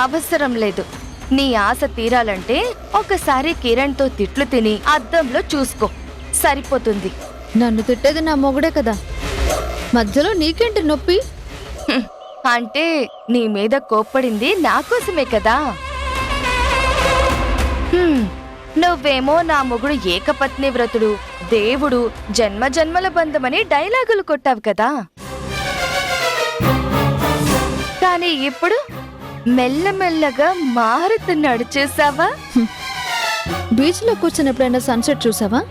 అవసరం లేదు. నీ ఆశ తీరాలంటే ఒకసారి కిరణ్తో తిట్లు తిని అద్దంలో చూసుకో, సరిపోతుంది. నన్ను తిట్టేది నా మొగుడే కదా, మధ్యలో నీకేంటి నొప్పి? అంటే నీ మీద కోప్పడింది నా కోసమే కదా. నువ్వేమో నా మొగుడు ఏకపత్ని వ్రతుడు, దేవుడు, జన్మ జన్మల బంధమని డైలాగులు కొట్టావు కదా. కానీ ఇప్పుడు మెల్లమెల్లగా మారుతున్నాడు, చూసావా? బీచ్ లో కూర్చుని ఎప్పుడైనా సన్సెట్ చూసావా?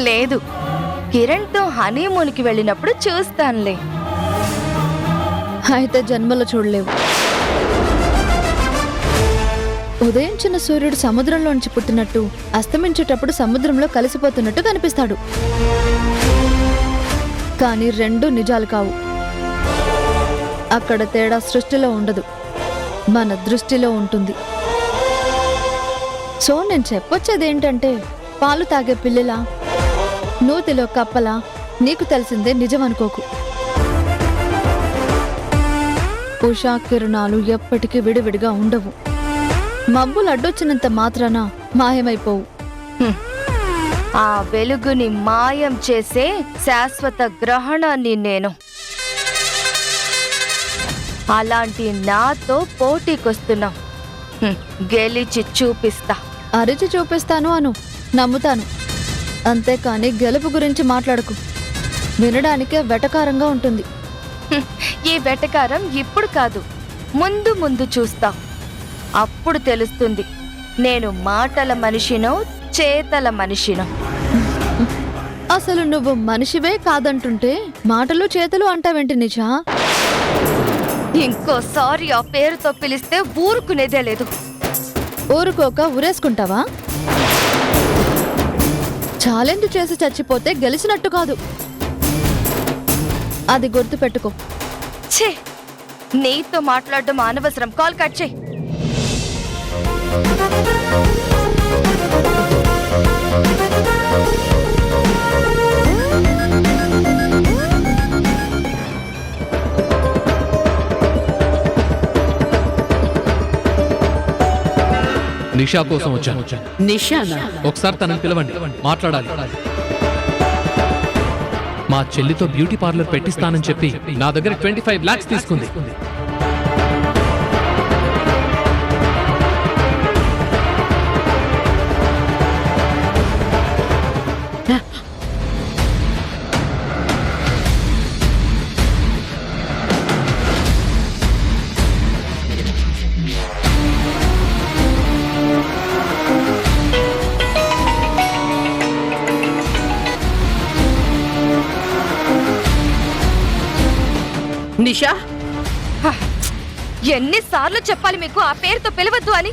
లేదు, కిరణ్తో హనీమూన్కి వెళ్ళినప్పుడు చూస్తానులే. అయితే జన్మలో చూడలేవు. ఉదయించిన సూర్యుడు సముద్రంలోంచి పుట్టినట్టు, అస్తమించేటప్పుడు సముద్రంలో కలిసిపోతున్నట్టు కనిపిస్తాడు. కానీ రెండు నిజాలు కావు. అక్కడ తేడా సృష్టిలో ఉండదు, మన దృష్టిలో ఉంటుంది. సో నేను చెప్పొచ్చేదేంటంటే, పాలు తాగే పిల్లలా, నూతిలో కప్పలా నీకు తెలిసిందే నిజం అనుకోకు. ఉషా కిరణాలు ఎప్పటికీ విడివిడిగా ఉండవు. మబ్బులు అడ్డొచ్చినంత మాత్రాన మాయమైపోవు. ఆ వెలుగుని మాయం చేసే శాశ్వత గ్రహణాన్ని నేను. అలాంటి నాతో పోటీకొస్తున్నావు, గెలిచి చూపిస్తా. అరిచి చూపిస్తాను అను, నమ్ముతాను. అంతేకాని గెలుపు గురించి మాట్లాడకు, వినడానికే వెటకారంగా ఉంటుంది. ఈ వెటకారం ఇప్పుడు కాదు, ముందు ముందు చూస్తా. అప్పుడు తెలుస్తుంది నేను మాటల మనిషినో చేతల మనిషినో. అసలు నువ్వు మనిషివే కాదంటుంటే మాటలు చేతులు అంటావేంటి నిజా? ఇంకోసారి ఆ పేరుతో పిలిస్తే ఊరుకునేదే లేదు. ఊరుకోక ఊరేసుకుంటావా? ఛాలెంజ్ చేసి చచ్చిపోతే గెలిచినట్టు కాదు, అది గుర్తుపెట్టుకో. ఛే, నీతో మాట్లాడడం అనవసరం. కాల్ కట్ చేయి. నిషా కోసం వచ్చాను. నిషానా? ఒకసారి తనని పిలవండి, మాట్లాడాలి. మా చెల్లితో బ్యూటీ పార్లర్ పెట్టిస్తానని చెప్పి నా దగ్గర 25 lakhs తీసుకుంది. నిషా, ఎన్నిసార్లు చెప్పాలి మీకు ఆ పేరుతో పిలవద్దు అని?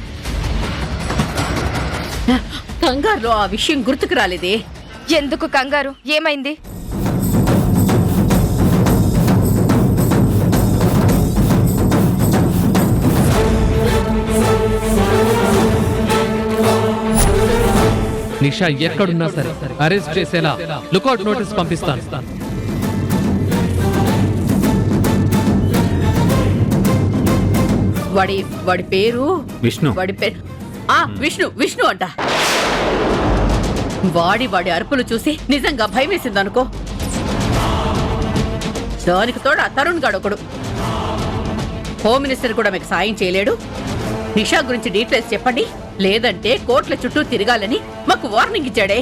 కంగారులో ఆ విషయం గుర్తుకు రాలేదే. ఎందుకు కంగారు? ఏమైంది? నిషా ఎక్కడున్నా సరే అరెస్ట్ చేసేలా లుకౌట్ నోటీస్ పంపిస్తాను. వాడి పేరు విష్ణు. వాడి పేరు విష్ణు అంట. వాడి అరుపులు చూసి నిజంగా భయం వేసిందనుకో. దానికి తోడు ఆ తరుణ్ గాడు ఒకడు. హోమ్ మినిస్టర్ కూడా మీకు సాయం చేయలేడు. నిషా గురించి డీటెయిల్స్ చెప్పండి, లేదంటే కోర్టుల చుట్టూ తిరగాలని మాకు వార్నింగ్ ఇచ్చాడే.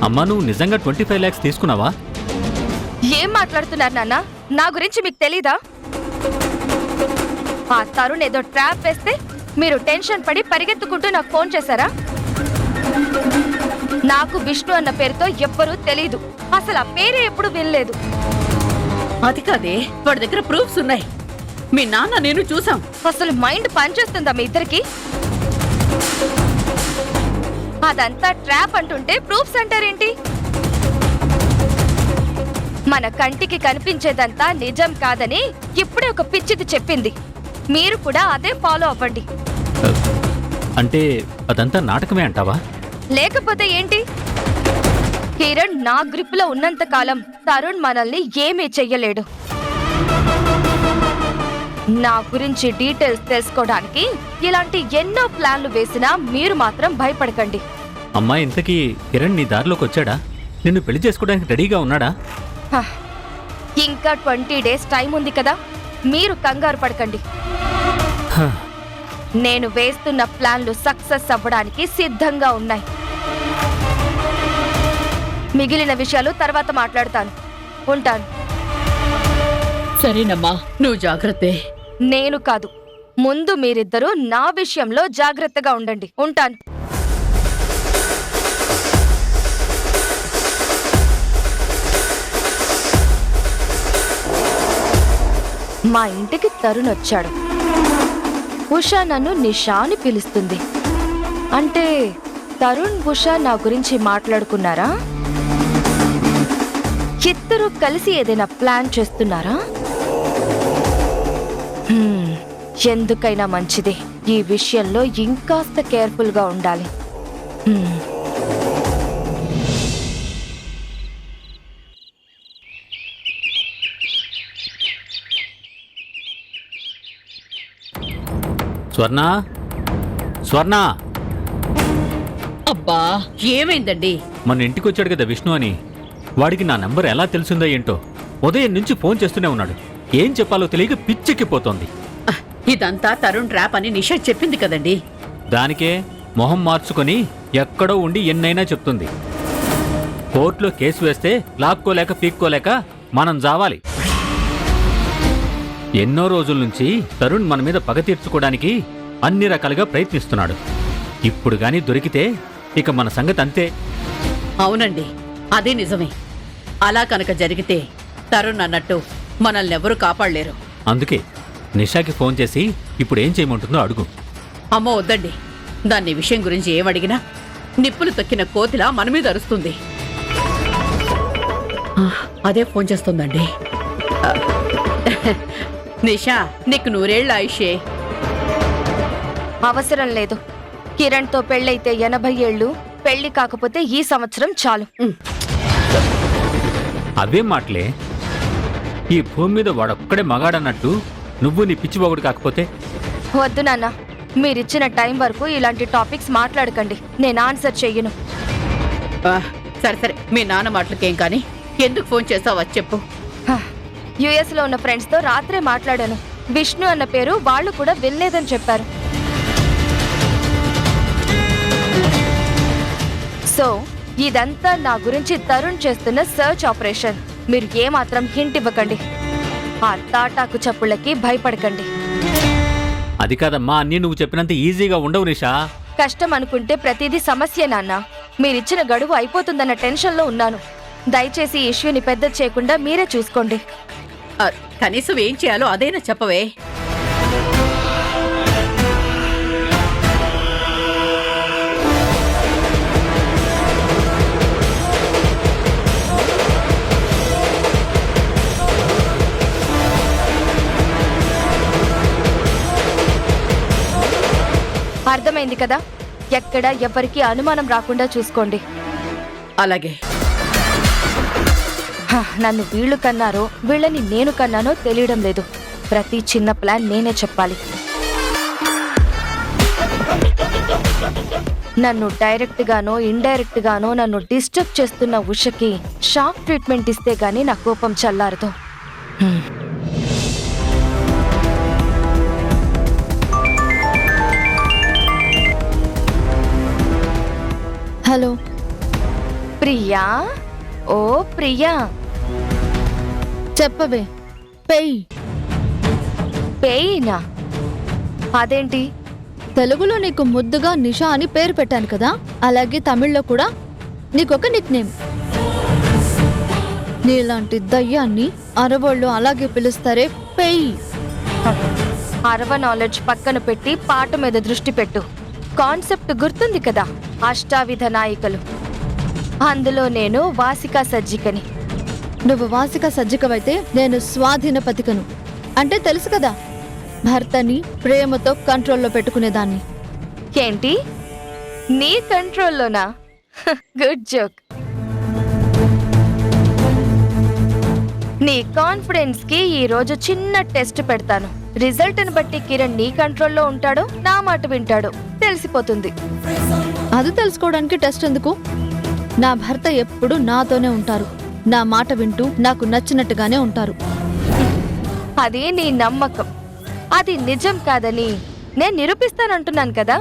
అమ్మా, నువ్వు నిజంగా 25 lakhs తీసుకున్నావా? ఏం మాట్లాడుతున్నారు నాన్న? నా గురించి మీకు తెలీదా? ఆ తరుణ్ ఏదో ట్రాప్ వేస్తే మీరు టెన్షన్ పడి పరిగెత్తుకుంటూ నాకు ఫోన్ చేశారా? నాకు విష్ణు అన్న పేరుతో ఎవ్వరూ తెలీదు. అసలు ఆ పేరే ఎప్పుడు వినలేదు. అది కాదే, వాడి దగ్గర ప్రూఫ్స్ ఉన్నాయి. మీ నాన్న నేను చూసాం. అసలు మైండ్ పనిచేస్తుందా మీ ఇద్దరికి? అదంతా ట్రాప్ అంటుంటే ప్రూఫ్స్ అంటారేంటి? మన కంటికి కనిపించేదంతా నిజం కాదని ఇప్పుడే ఒక పిచ్చిది చెప్పింది. మీరు కూడా అదే ఫాలో అవ్వండి. అంటే అదంతా నాటకమే అంటావా? లేకపోతే ఏంటి? కిరణ్ నా గ్రిప్ లో ఉన్నంత కాలం తరుణ్ మనల్ని ఏమీ చెయ్యలేడు. నా గురించి డీటెయిల్స్ తెలుసుకోవడానికి ఇలాంటి ఎన్నో ప్లాన్లు వేసినా మీరు మాత్రం భయపడకండి. అమ్మా, ఇంతకీ కిరణ్ నీ దారిలోకి వచ్చాడా? నిన్ను పెళ్లి చేసుకోవడానికి రెడీగా ఉన్నాడా? హ, ఇంకా 20 డేస్ టైం ఉంది కదా, మీరు కంగారు పడకండి. హ, నేను వేస్తున్న ప్లాన్లు సక్సెస్ అవ్వడానికి సిద్ధంగా ఉన్నాయి. మిగిలిన విషయాలు తర్వాత మాట్లాడతాను. ఉంటాను. సరేనమ్మా, నువ్వు జాగ్రత్తే. నేను కాదు, ముందు మీరిద్దరూ నా విషయంలో జాగ్రత్తగా ఉండండి. ఉంటాను. మా ఇంటికి తరుణ్ వచ్చాడు. ఉషా నన్ను నిషా అని పిలుస్తుంది. అంటే తరుణ్ ఉషా నా గురించి మాట్లాడుకున్నారా? ఇద్దరూ కలిసి ఏదైనా ప్లాన్ చేస్తున్నారా? ఎందుకైనా మంచిది, ఈ విషయంలో ఇంకాస్త కేర్ఫుల్ గా ఉండాలి. స్వర్ణ, స్వర్ణ, అబ్బా, ఏమైందండి? మన ఇంటికి వచ్చాడు కదా విష్ణు అని. వాడికి నా నంబర్ ఎలా తెలిసిందో ఏంటో ఉదయం నుంచి ఫోన్ చేస్తూనే ఉన్నాడు. ఏం చెప్పాలో తెలియక పిచ్చెక్కిపోతోంది. ఇదంతా తరుణ్ ట్రాప్ అని నిషా చెప్పింది కదండి. దానికే మొహం మార్చుకొని ఎక్కడో ఉండి ఎన్నైనా చెప్తుంది. కోర్టులో కేసు వేస్తే లాక్కోలేక పీక్కోలేక మనం జావాలి. ఎన్నో రోజుల నుంచి తరుణ్ మన మీద పగ తీర్చుకోవడానికి అన్ని రకాలుగా ప్రయత్నిస్తున్నాడు. ఇప్పుడు గాని దొరికితే ఇక మన సంగతి అంతే. అవునండి, అదే నిజమే. అలా కనుక జరిగితే తరుణ్ అన్నట్టు మనల్ని ఎవరూ కాపాడలేరు. అందుకే నిషాకి ఫోన్ చేసి ఇప్పుడు ఏం చేయమంటుందో అడుగు. అమ్మో వద్దండి, దాన్ని విషయం గురించి ఏమడిగినా నిప్పులు తొక్కిన కోతిలా మన మీద అరుస్తుంది. అదే ఫోన్ చేస్తుందండి. నిషా, నీకు 100 ఏళ్ల ఆయుషే. అవసరం లేదు. కిరణ్తో పెళ్ళైతే 80 ఏళ్ళు, పెళ్లి కాకపోతే ఈ సంవత్సరం చాలు. అవే మాటలే. ఈ భూమి మీద వాడొక్కడే మగాడన్నట్టు నువ్వు నీ పిచ్చిబొగుడు కాకపోతే. వద్దు నాన్న, మీరిచ్చిన టైం వరకు ఇలాంటి టాపిక్స్ మాట్లాడకండి. నేను ఆన్సర్ చెయ్యను. సరే సరే, మీ నాన్న మాటలకేం కానీ ఎందుకు ఫోన్ చేస్తావా చెప్పు. యుఎస్ లో ఉన్న ఫ్రెండ్స్ తో రాత్రే మాట్లాడాను. విష్ణు అన్న పేరు వాళ్ళు కూడా వినలేదని చెప్పారు. సో ఇదంతా నా గురించి తరుణ్ చేస్తున్న సర్చ్ ఆపరేషన్. మీరు ఏమాత్రం హింట్ ఇవ్వకండి. ఆ తాటాకు చప్పుళ్ళకి భయపడకండి. అది కాదమ్మా, అన్నీ నువ్వు చెప్పినంత ఈజీగా ఉండవు నిషా. కష్టం అనుకుంటే ప్రతిదీ సమస్య నాన్న. మీరిచ్చిన గడువు అయిపోతుందన్న టెన్షన్లో ఉన్నాను. దయచేసి ఈ ఇష్యూని పెద్ద చేయకుండా మీరే చూసుకోండి. కనీసం ఏం చేయాలో అదైనా చెప్పవే. అర్థమైంది కదా? ఎక్కడ ఎవరికి అనుమానం రాకుండా చూసుకోండి. అలాగే. నన్ను వీళ్ళు కన్నారో వీళ్ళని నేను కన్నానో తెలియడం లేదు. ప్రతి చిన్న ప్లాన్ నేనే చెప్పాలి. నన్ను డైరెక్ట్ గానో ఇండైరెక్ట్ గానో నన్ను డిస్టర్బ్ చేస్తున్న ఉషకి షాక్ ట్రీట్మెంట్ ఇస్తే గానీ నా కోపం చల్లారదు. హలో ప్రియా. ఓ ప్రియా, చెప్పవే. పెయ్. పేయినా? అదేంటి? తెలుగులో నీకు ముద్దుగా నిషా అని పేరు పెట్టాను కదా, అలాగే తమిళ్లో కూడా నీకొక నిక్ నేమ్. నీలాంటి దయ్యాన్ని అరవోళ్ళు అలాగే పిలుస్తారే, పెయ్. అరవ నాలెడ్జ్ పక్కన పెట్టి పాట మీద దృష్టి పెట్టు. కాన్సెప్ట్ గుర్తుంది కదా, అష్టావిధ నాయికలు. అందులో నేను వాసికా సజ్జికని. నువ్వు వాసిక సజ్జికవైతే నేను స్వాధీన పతికను. అంటే తెలుసు కదా, భర్తని ప్రేమతో కంట్రోల్లో పెట్టుకునేదాన్ని. ఏంటి, నీ కంట్రోల్లోనా? Good joke. నీ కాన్ఫిడెన్స్ కి ఈ రోజు చిన్న టెస్ట్ పెడతాను. రిజల్ట్ ని బట్టి కిరణ్ నీ కంట్రోల్లో ఉంటాడో నా మాట వింటాడో తెలిసిపోతుంది. అది తెలుసుకోవడానికి టెస్ట్ ఎందుకు? నా భర్త ఎప్పుడు నాతోనే ఉంటారు. నా మాట వింటూ నాకు నచ్చినట్టుగానే ఉంటారు. అది నీ నమ్మకం. అది నిజం కాదని నేను నిరూపిస్తానంటున్నాను కదా.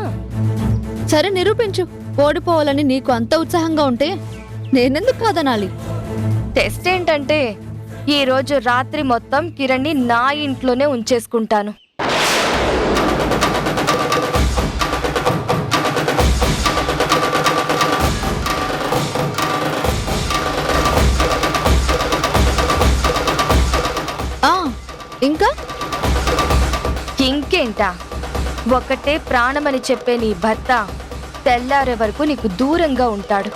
సరే నిరూపించు. ఓడిపోవాలని నీకు అంత ఉత్సాహంగా ఉంటే నేనెందుకు కాదనాలి? టెస్ట్ ఏంటంటే ఈ రోజు రాత్రి మొత్తం కిరణ్ని నా ఇంట్లోనే ఉంచేసుకుంటాను. ఆ ఇంకా ఇంకేంటా, ఒకటే ప్రాణమని చెప్పే నీ భర్త తెల్లారే వరకు నీకు దూరంగా ఉంటాడు.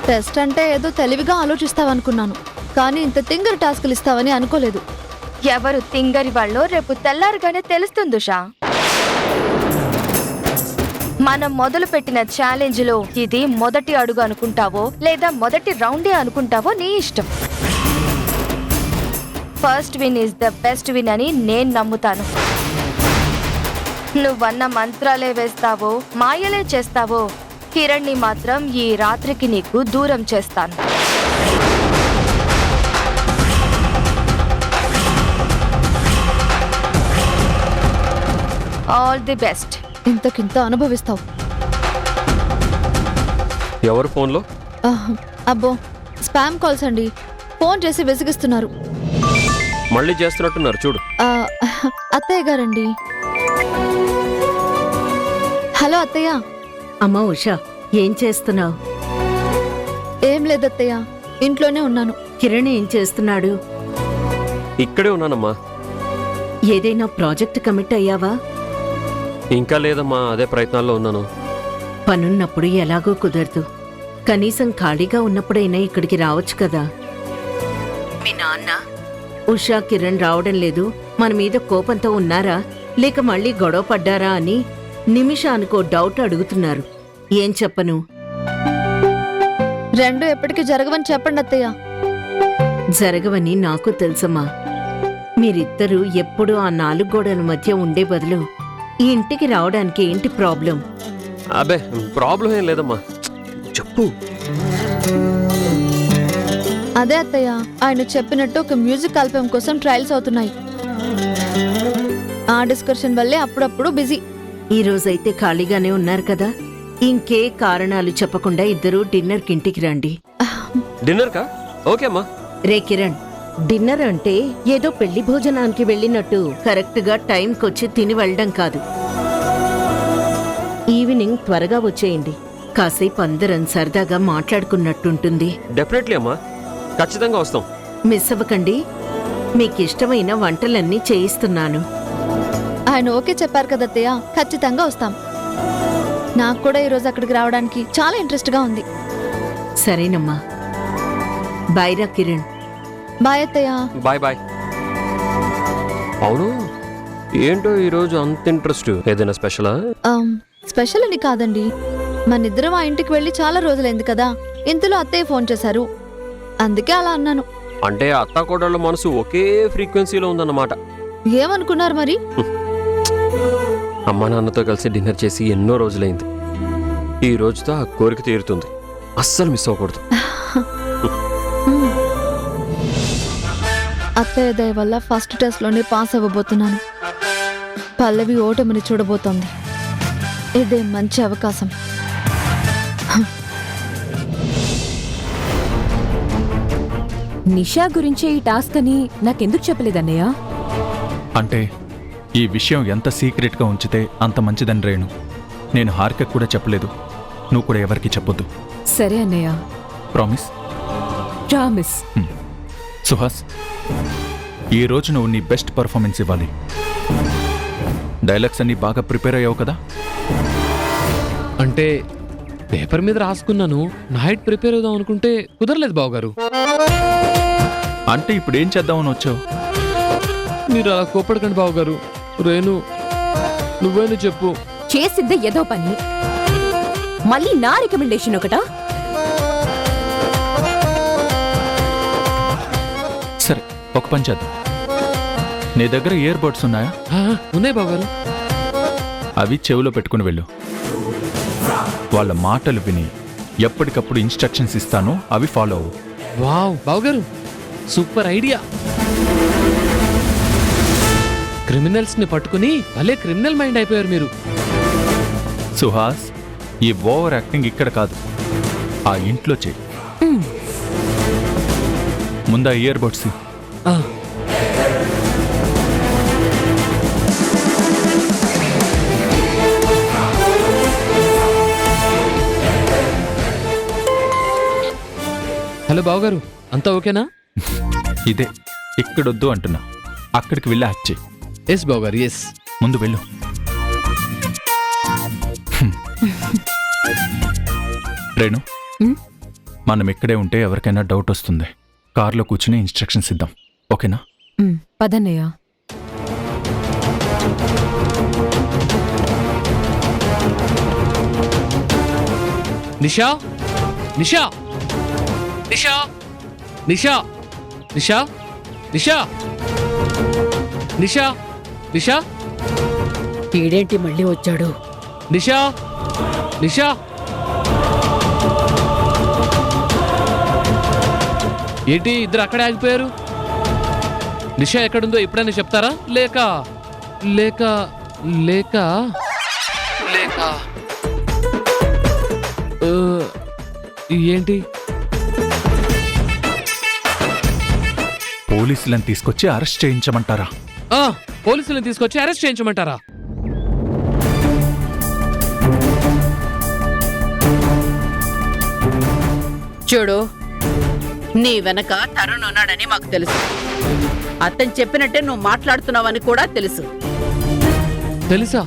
టెస్ట్ అంటే ఏదో తెలివిగా ఆలోచిస్తావనుకున్నాను, కానీ ఇంత తింగరి టాస్కులు ఇస్తావని అనుకోలేదు. ఎవరు తింగరి వాళ్ళో రేపు తెల్లారగానే తెలుస్తుంది ఉషా. మనం మొదలు పెట్టిన ఛాలెంజ్ లో ఇది మొదటి అడుగు అనుకుంటావో లేదా మొదటి రౌండే అనుకుంటావో నీ ఇష్టం. First win is the best win అని నేను నమ్ముతాను. నువ్వన్న మంత్రాలే వేస్తావో మాయలే చేస్తావో కిరణ్ని మాత్రం ఈ రాత్రికి నీకు దూరం చేస్తాను. All the best. ఇంతకింత అనుభవిస్తావు. ఎవరు ఫోన్లో? అబ్బో స్పామ్ కాల్స్ అండి. ఫోన్ చేసి విసిగిస్తున్నారు. మళ్ళీ చేస్తున్నట్టున్నారు చూడు. అత్తయ్య గారండి. హలో అత్తయ్య. అమ్మా ఉషా, ఏం చేస్తున్నావు? ఏం లేదత్తయ్య, ఇంట్లోనే ఉన్నాను. కిరణ్ ఏం చేస్తున్నాడు? ఇక్కడే ఉన్నానమ్మా. ఏదైనా ప్రాజెక్ట్ కమిట్ అయ్యావా? ఇంకా లేదమ్మా, అదే ప్రయత్నాల్లో ఉన్నాను. పనున్నప్పుడు ఎలాగో కుదరదు. కనీసం ఖాళీగా ఉన్నప్పుడైనా ఇక్కడికి రావచ్చు కదా. మీ నాన్న ఉషా కిరణ్ రావడం లేదు, మన మీద కోపంతో ఉన్నారా లేక మళ్ళీ గొడవ పడ్డారా అని నిమిషానికో డౌట్ అడుగుతున్నారు. ఏం చెప్పను? రెండు ఎప్పటికీ జరగవని చెప్పండి అత్తయ్య. జరగవని నాకు తెలుసమ్మా. మీరిద్దరూ ఎప్పుడూ ఆ 4 గోడల మధ్య ఉండే బదులు ఈ ఇంటికి రావడానికి ఏంటి ప్రాబ్లం? అబే ప్రాబ్లం ఏం లేదమ్మా, చెప్పు. అదే అత్తయ్య, ఆయన చెప్పినట్టు ఒక మ్యూజిక్ ఆల్బమ్ కోసం ట్రయల్స్ అవుతున్నాయి. ఆ డిస్కషన్ వల్లే అప్పుడప్పుడు బిజీ. ఈ రోజైతే ఖాళీగానే ఉన్నారు కదా, ఇంకే కారణాలు చెప్పకుండా ఇద్దరూ డిన్నర్కి ఇంటికి రండి. డిన్నర్ కా? ఓకే అమ్మా. రే కిరణ్, డిన్నర్ అంటే ఏదో పెళ్లి భోజనానికి వెళ్ళినట్టు కరెక్ట్ గా టైంకొచ్చి తిని వెళ్ళడం కాదు. ఈవినింగ్ త్వరగా వచ్చేయండి. కాసేపు అందరం సరదాగా మాట్లాడుకున్నట్టుంటుంది. డెఫినెట్లీ అమ్మా, ఖచ్చితంగా వస్తాం. మిస్ అవ్వకండి. మీకిష్టమైన వంటలన్నీ చేయిస్తున్నాను. ఆయన ఓకే చెప్పారు కదా అత్తయ్య, ఖచ్చితంగా వస్తాం. నాకు కూడా ఈరోజు అక్కడికి రావడానికి చాలా ఇంట్రెస్ట్ గా ఉంది. సరేనమ్మా. బాయ్రా కిరణ్. బాయ్ అత్తయ్య. Bye bye. అవును, ఏంటో ఈరోజు అంత ఇంట్రెస్ట్? ఏదైనా స్పెషలా? స్పెషల్ అని కాదండి, మనిద్దరం ఆ ఇంటికి వెళ్ళి చాలా రోజులైంది కదా. ఇంతలో అత్తయ్య ఫోన్ చేశారు, అందుకే అలా అన్నాను. అంటే అత్త కోడళ్ళ మనసు ఒకే ఫ్రీక్వెన్సీలో ఉందన్నమాట. ఏమనుకున్నారు మరి? అమ్మా నాన్నతో కలిసి డిన్నర్ చేసి ఎన్నో రోజులైంది. ఈ రోజుతో ఆ కోరిక తీరుతుంది. అస్సలు మిస్ అవ్వకూడదు. అత్తయ్య దయ వల్ల ఫస్ట్ టెస్ట్ లోనే పాస్ అవ్వబోతున్నాను. పల్లవి ఓటమిని చూడబోతోంది. ఇదే మంచి అవకాశం. నిషా గురించే ఈ టాస్క్ అని నాకెందుకు చెప్పలేదన్నయ్య? అంటే ఈ విషయం ఎంత సీక్రెట్గా ఉంచితే అంత మంచిదని రేణు. నేను హారికకు కూడా చెప్పలేదు. నువ్వు కూడా ఎవరికి చెప్పొద్దు. సరే అన్నయ్య. ప్రామిస్? ప్రామిస్. సుహాస్, ఈరోజు నువ్వు నీ బెస్ట్ పర్ఫార్మెన్స్ ఇవ్వాలి. డైలాగ్స్ అన్ని బాగా ప్రిపేర్ అయ్యావు కదా? అంటే పేపర్ మీద రాసుకున్నాను, నైట్ ప్రిపేర్ అవుదాం అనుకుంటే కుదరలేదు బావగారు. అంటే ఇప్పుడు ఏం చేద్దామని వచ్చావు? మీరు అలా కోపడకండి బావగారు. రేణు, నువ్వేను చెప్పు. చేసిద్దే ఏదో పని, మళ్ళీ నా రికమెండేషన్ ఒకటా? సరే, ఒక పని చేద్దాం. నీ దగ్గర ఇయర్ బడ్స్ ఉన్నాయా? ఉన్నాయి బావగారు. అవి చెవిలో పెట్టుకుని వెళ్ళు. వాళ్ళ మాటలు విని ఎప్పటికప్పుడు ఇన్స్ట్రక్షన్స్ ఇస్తాను, అవి ఫాలో అవ్వు. వావ్ బావగారు, సూపర్ ఐడియా. క్రిమినల్స్ ని పట్టుకుని భలే క్రిమినల్ మైండ్ అయిపోయారు మీరు. సుహాస్, ఈ ఓవర్ యాక్టింగ్ ఇక్కడ కాదు, ఆ ఇంట్లో చెయ్యి. ముందా ఇయర్ బడ్స్. ఆ, హలో బావగారు, అంతా ఓకేనా? ఇదే ఇక్కడొద్దు అంటున్నా, అక్కడికి వెళ్ళి హ్యాక్ చెయ్యి. ఎస్ బావగారు, ఎస్. ముందు వెళ్ళు. రేణు, మనం ఇక్కడే ఉంటే ఎవరికైనా డౌట్ వస్తుంది. కార్లో కూర్చుని ఇన్స్ట్రక్షన్స్ ఇద్దాం, ఓకేనా? పదన్నయ్య. నిషా, నిషా, నిషా, నిషా, నిషా, నిషా, నిషా, నిషా, వీడేంటి మళ్ళీ వచ్చాడు? నిషా, నిషా. ఏంటి ఇద్దరు అక్కడే ఆగిపోయారు? నిషా ఎక్కడుందో ఎప్పుడైనా చెప్తారా? లేక లేక లేక లేక ఆ, ఏంటి? పోలీసులను తీసుకొచ్చి అరెస్ట్ చేయించమంటారా? పోలీసులను తీసుకొచ్చి అరెస్ట్ చేయించమంటారా? చూడు, నీ వెనక తరుణ్ ఉన్నాడని మాకు తెలుసు. అతను చెప్పినట్టే నువ్వు మాట్లాడుతున్నావని కూడా తెలుసు. తెలుసా?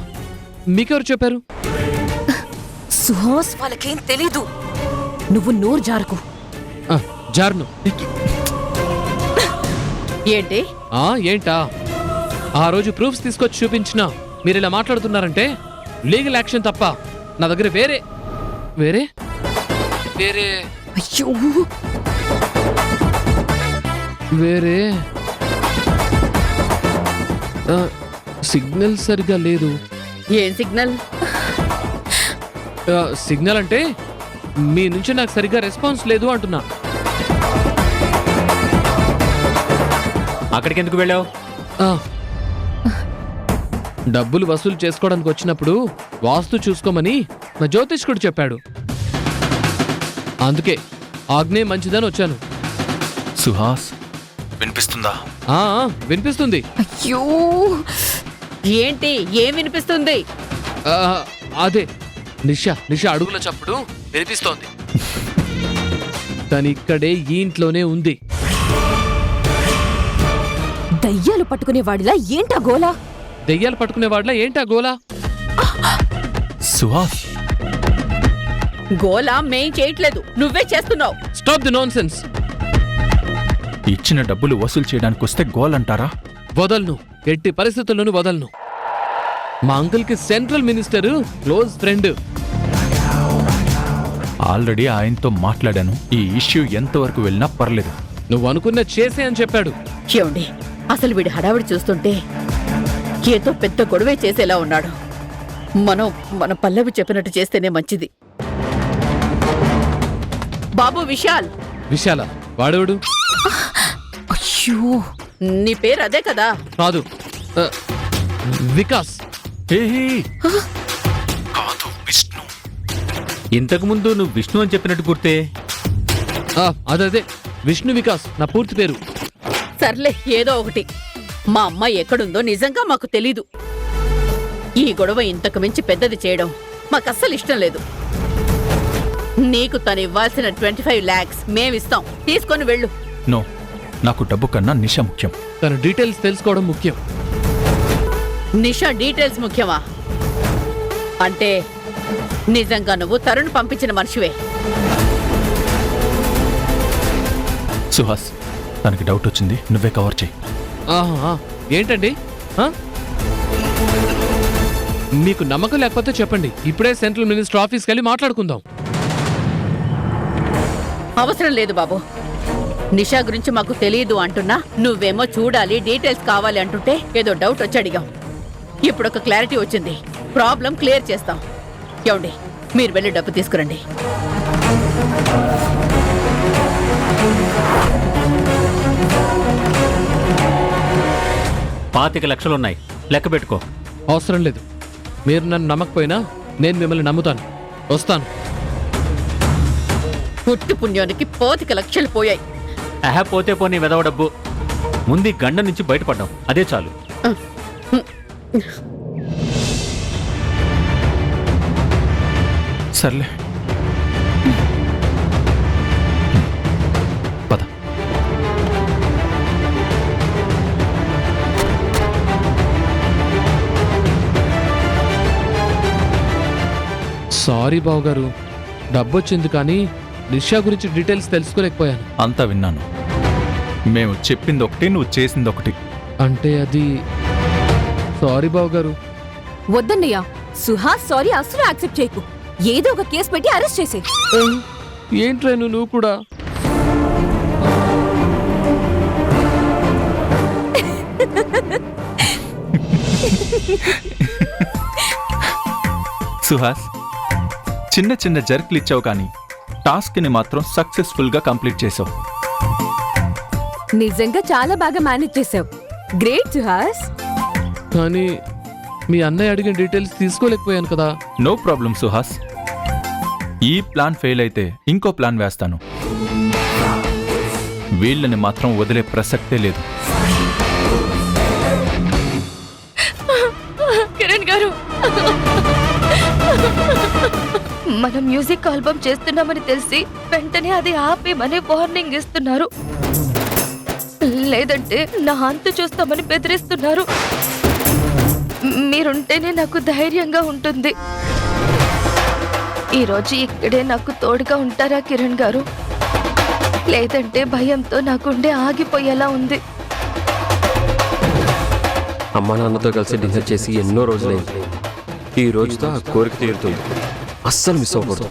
మీకెవరు చెప్పారు? సుహాస్ వాళ్ళకేం తెలీదు. నువ్వు నోరు జారుకు. జార్ను. ఏంటి? ఏంటా? ఆ రోజు ప్రూఫ్స్ తీసుకొచ్చి చూపించినా మీరు ఇలా మాట్లాడుతున్నారంటే లీగల్ యాక్షన్ తప్ప నా దగ్గర వేరే వేరే వేరే అయ్యో, వేరే సిగ్నల్ సరిగా లేదు. ఏం సిగ్నల్? సిగ్నల్ అంటే మీ నుంచి నాకు సరిగ్గా రెస్పాన్స్ లేదు అంటున్నా. అక్కడికి ఎందుకు వెళ్ళావు? డబ్బులు వసూలు చేసుకోవడానికి వచ్చినప్పుడు వాస్తు చూసుకోమని నా జ్యోతిష్కుడు చెప్పాడు. అందుకే ఆగ్నే మంచిదని వచ్చాను. సుహాస్, వినిపిస్తుందా? వినిపిస్తుంది. అయ్యో, ఏంటి? ఏం వినిపిస్తుంది? అదే నిషా నిషా అడుగుల చప్పుడు వినిపిస్తోంది. తను ఇక్కడే ఈ ఇంట్లోనే ఉంది. దయ్యాలు పట్టుకునేవాడిలా ఏంటా గోలా? దెయ్యాలు పట్టుకునేవాడ్లా ఏంటా గోలా? సుహాస్, గోలా మేం చేయట్లేదు, నువ్వే చేస్తున్నావు. Stop the nonsense. ఇచ్చిన డబ్బులు వసూలు చేయడానికి వస్తే గోల్ అంటారా? వదలను, ఎట్టి పరిస్థితుల్లోనూ వదలను. మా అంకుల్ కి central minister close friend. Already ఆయనతో మాట్లాడాను. ఈ ఇష్యూ ఎంతవరకు వెళ్ళినా పర్లేదు. నువ్వు అనుకున్న చేసే అని చెప్పాడు. ఏమండి, అసలు వీడి హడావిడి చూస్తుంటే ఏదో పెద్ద గొడవే చేసేలా ఉన్నాడు. మన పల్లవి చెప్పినట్టు చేస్తేనే మంచిది. బాబు విశాల్. విశాల వాడేవాడు? అయ్యో, నీ పేరు అదే కదా? కాదు, వికాస్. కాదు, విష్ణు. ఇంతకు ముందు నువ్వు విష్ణు అని చెప్పినట్టు గుర్తే. అదే విష్ణు వికాస్ నా పూర్తి పేరు. సర్లే, ఏదో ఒకటి. మా అమ్మాయి ఎక్కడుందో నిజంగా మాకు తెలీదు. ఈ గొడవ ఇంతకు మించి పెద్దది చేయడం మాకస్సలు ఇష్టం లేదు. నీకు తను ఇవ్వాల్సిన 25 lakhs మేమిస్తాం, తీసుకొని వెళ్ళు. నో, నాకు డబ్బు కన్నా నిషా ముఖ్యం. తన డీటెయిల్స్ తెలుసుకోవడం ముఖ్యం. నిషా డీటెయిల్స్ ముఖ్యమా? అంటే నిజంగా నువ్వు తరుణ్ పంపించిన మనిషివే. సుహాస్, తనకి డౌట్ వచ్చింది, నువ్వే కవర్ చేయి. ఏంటండి? మీకు నమ్మకం లేకపోతే చెప్పండి, ఇప్పుడే సెంట్రల్ మినిస్టర్ ఆఫీస్కి వెళ్ళి మాట్లాడుకుందాం. అవసరం లేదు బాబు, నిషా గురించి మాకు తెలియదు అంటున్నా నువ్వేమో చూడాలి డీటెయిల్స్ కావాలి అంటుంటే ఏదో డౌట్ వచ్చి అడిగాం. ఇప్పుడు ఒక క్లారిటీ వచ్చింది. ప్రాబ్లం క్లియర్ చేస్తాం. ఏమండి, మీరు వెళ్ళి డబ్బు తీసుకురండి. పాతిక లక్షలున్నాయి, లెక్క పెట్టుకో. అవసరం లేదు. మీరు నన్ను నమ్మకపోయినా నేను మిమ్మల్ని నమ్ముతాను. వస్తాను. పుట్టు పుణ్యానికి 25 లక్షలు పోయాయి. పోతే పోనీ వెదవ డబ్బు. ముందు గండ నుంచి బయటపడ్డాం, అదే చాలు. సర్లే పద. సారీ బావగారు, డబ్బు వచ్చింది కానీ నిషా గురించి డీటెయిల్స్ తెలుసుకోలేకపోయాను. అంతా విన్నాను. మేము చెప్పింది ఒకటి, నువ్వు చేసింది ఒకటి. అంటే అది సారీ బావగారు. వద్దన్నయ్య, సుహాస్ సారీ అసలు యాక్సెప్ట్ చేయకు. ఏదో ఒక కేసు పెట్టి అరెస్ట్ చేసే. ఏంట్రా నువ్వు కూడా? సుహాస్, చిన్న చిన్న జర్క్లు ఇచ్చావు కానీ టాస్క్ని మాత్రం సక్సెస్ఫుల్గా కంప్లీట్ చేసావు. నిజంగా చాలా బాగా మేనేజ్ చేసావు. గ్రేట్ సుహాస్. కానీ మీ అన్నయ్య అడిగిన డీటెయిల్స్ తీసుకోలేకపోయాను కదా. No problem Suhas. ఈ ప్లాన్ ఫెయిల్ అయితే ఇంకో ప్లాన్ వేస్తాను. వీళ్ళని మాత్రం వదిలే ప్రసక్తే లేదు. కిరణ్ గారు, మనం మ్యూజిక్ ఆల్బమ్ చేస్తున్నామని తెలిసి వెంటనే అది ఆపేమని వార్నింగ్ ఇస్తున్నారు. లేదంటే నా అంతు చూస్తామని బెదిరిస్తున్నారు. మీరుంటేనే నాకు ధైర్యంగా ఉంటుంది. ఈరోజు ఇక్కడే నాకు తోడుగా ఉంటారా కిరణ్ గారు? లేదంటే భయంతో నా గుండె ఆగిపోయేలా ఉంది. అమ్మా నాన్నతో కలిసి డిన్నర్ చేసి ఎన్నో రోజులైంది. ఈ రోజుతో ఆ కోరిక తీరుతుంది. అస్సలు మిస్ అవ్వకూడదు.